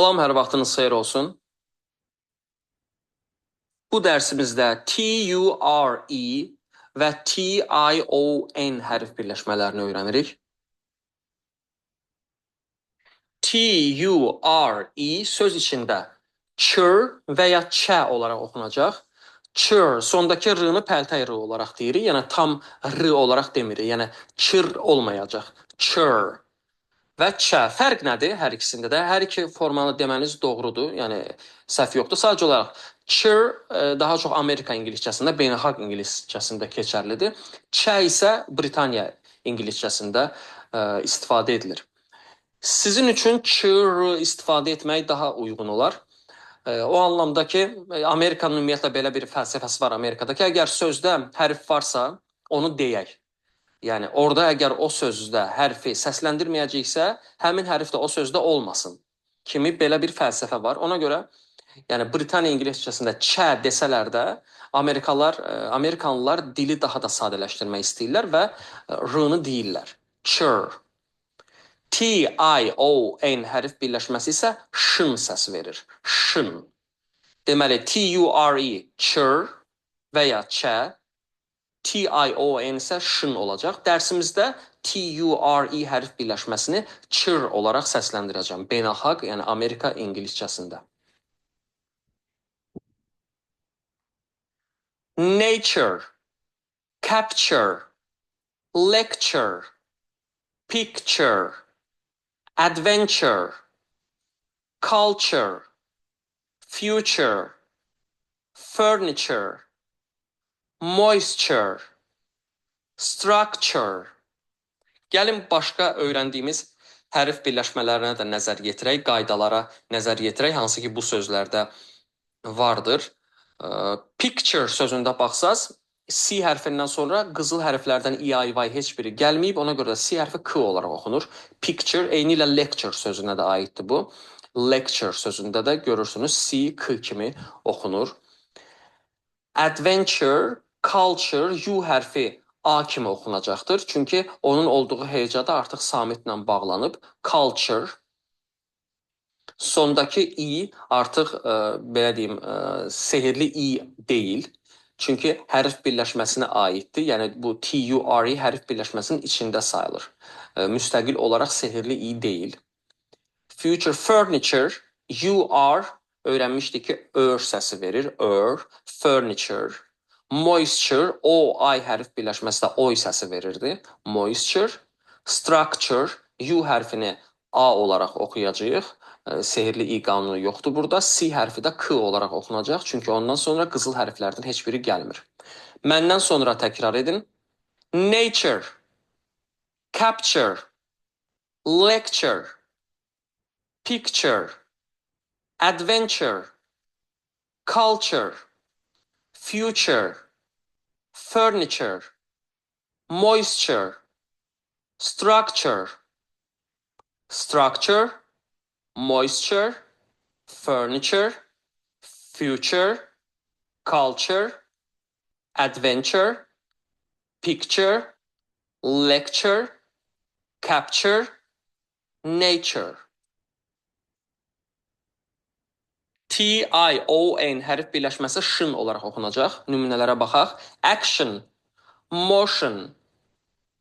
Salam, hər vaxtınız xeyir olsun. Bu dərsimizdə T-U-R-E və T-I-O-N hərf birləşmələrini öyrənirik. T-U-R-E söz içində çır və ya çə olaraq oxunacaq. Çır, sondakı r-nı pəltək r olaraq deyirik, yəni tam r olaraq demirik, yəni çır olmayacaq. Çır. Və çə. Fərq nədir hər ikisində də? Hər iki formanı deməniz doğrudur. Yəni səhv yoxdur. Sadəcə olaraq çır daha çox Amerika ingiliscəsində, beynəlxalq ingiliscəsində keçərlidir. Çə isə Britaniya ingiliscəsində istifadə edilir. Sizin üçün çır istifadə etmək daha uyğun olar. O anlamda ki, Amerikanın ümumiyyətlə belə bir fəlsəfəsi var Amerikada ki, əgər sözdə hərf varsa, onu deyək. Yəni orada əgər o sözdə hərfi səsləndirməyəcəksə, həmin hərf də o sözdə olmasın kimi belə bir fəlsəfə var. Ona görə yəni Britaniya ingiliscəsində çə desələr də Amerikanlılar dili daha da sadələşdirmək istəyirlər və r-nı deyirlər. Chur. T-I-O-N hərf birləşməsi isə şın səsi verir. Şın. Deməli T-U-R-E chur və ya çə, T-I-O-N isə şın olacaq. Dərsimizdə T-U-R-E hərf birləşməsini çır olaraq səsləndirəcəm. Beynəlxalq, yəni Amerika ingiliscəsində. Nature, capture, lecture, picture, adventure, culture, future, furniture, moisture, structure. Gəlin başqa öyrəndiyimiz hərf birləşmələrinə də nəzər yetirək, qaydalara nəzər yetirək, hansı ki bu sözlərdə vardır. Picture sözündə baxsaz, C hərfindən sonra qızıl hərflərdən i-ay-vay heç biri gəlməyib, ona görə də C hərfi k olaraq oxunur. Picture, eyni ilə lecture sözünə də aiddir bu. Lecture sözündə də görürsünüz C, k kimi oxunur. Adventure, culture, U hərfi A kimi oxunacaqdır. Çünki onun olduğu heycada artıq samitlə bağlanıb. Culture. Sondakı i artıq belə deyim, sehirli i deyil. Çünki hərf birləşməsinə aiddir. Yəni bu T-U-R-E hərf birləşməsinin içində sayılır. Müstəqil olaraq sehirli i deyil. Future furniture, U-R öyrənmişdik ki, ör səsi verir. Ör, furniture. Moisture, O-I hərf birləşməsi də oy səsi verirdi. Moisture. Structure, U hərfini A olaraq oxuyacağıq. Sehirli i qanunu yoxdur burada. C hərfi də k olaraq oxunacaq. Çünki ondan sonra qızıl hərflərdən heç biri gəlmir. Məndən sonra təkrar edin. Nature, capture, lecture, picture, adventure, culture, future, furniture, moisture, structure, structure, moisture, furniture, future, culture, adventure, picture, lecture, capture, nature. T-I-O-N hərf birləşməsi şın olaraq oxunacaq. Nümunələrə baxaq. Action, motion,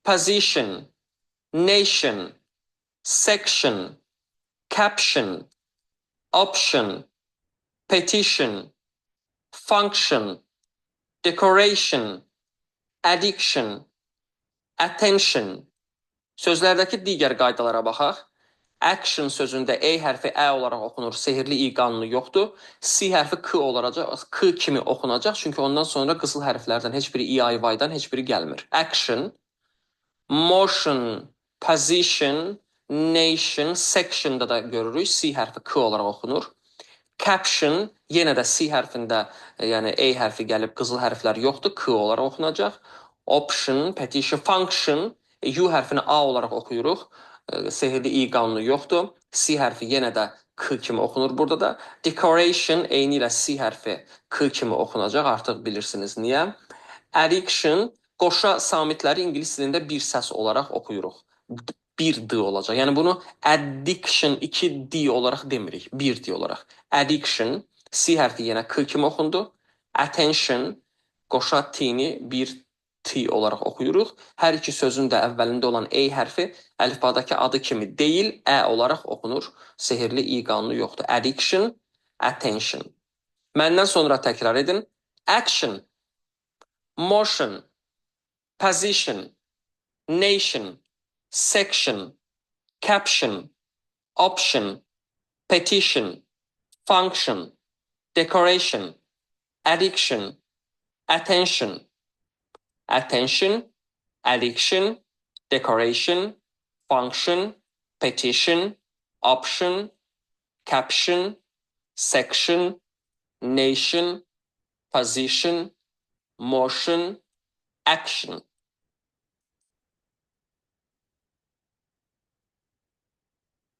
position, nation, section, caption, option, petition, function, decoration, addiction, attention. Sözlərdəki digər qaydalara baxaq. Action sözündə E hərfi Ə olaraq oxunur, sehirli i qanunu yoxdur. C hərfi K olacaq, K kimi oxunacaq, çünki ondan sonra qızıl hərflərdən heç biri i-ay-vaydan heç biri gəlmir. Action, motion, position, nation, sectionda da görürük. C hərfi K olaraq oxunur. Caption, yenə də C hərfində, yəni E hərfi gəlib, qızıl hərflər yoxdur, K olaraq oxunacaq. Option, petition, function, U hərfini A olaraq oxuyuruq. Sehirli i qanunu yoxdur. C hərfi yenə də K kimi oxunur burada da. Decoration, eyni ilə C hərfi K kimi oxunacaq, artıq bilirsiniz niyə. Addiction, qoşa samitləri ingilis dilində bir səs olaraq oxuyuruq. bir D olacaq. Yəni bunu addiction 2D olaraq demirik, bir D olaraq. Addiction, C hərfi yenə K kimi oxundu. Attention, qoşa T-ni bir T olaraq oxuyuruq. Hər iki sözün də əvvəlində olan E hərfi əlifbadakı adı kimi deyil, Ə olaraq oxunur. Sehirli İ qanunu yoxdur. Addiction, attention. Məndən sonra təkrar edin. Action, motion, position, nation, section, caption, option, petition, function, decoration, addiction, attention, attention, addiction, decoration, function, petition, option, caption, section, nation, position, motion, action.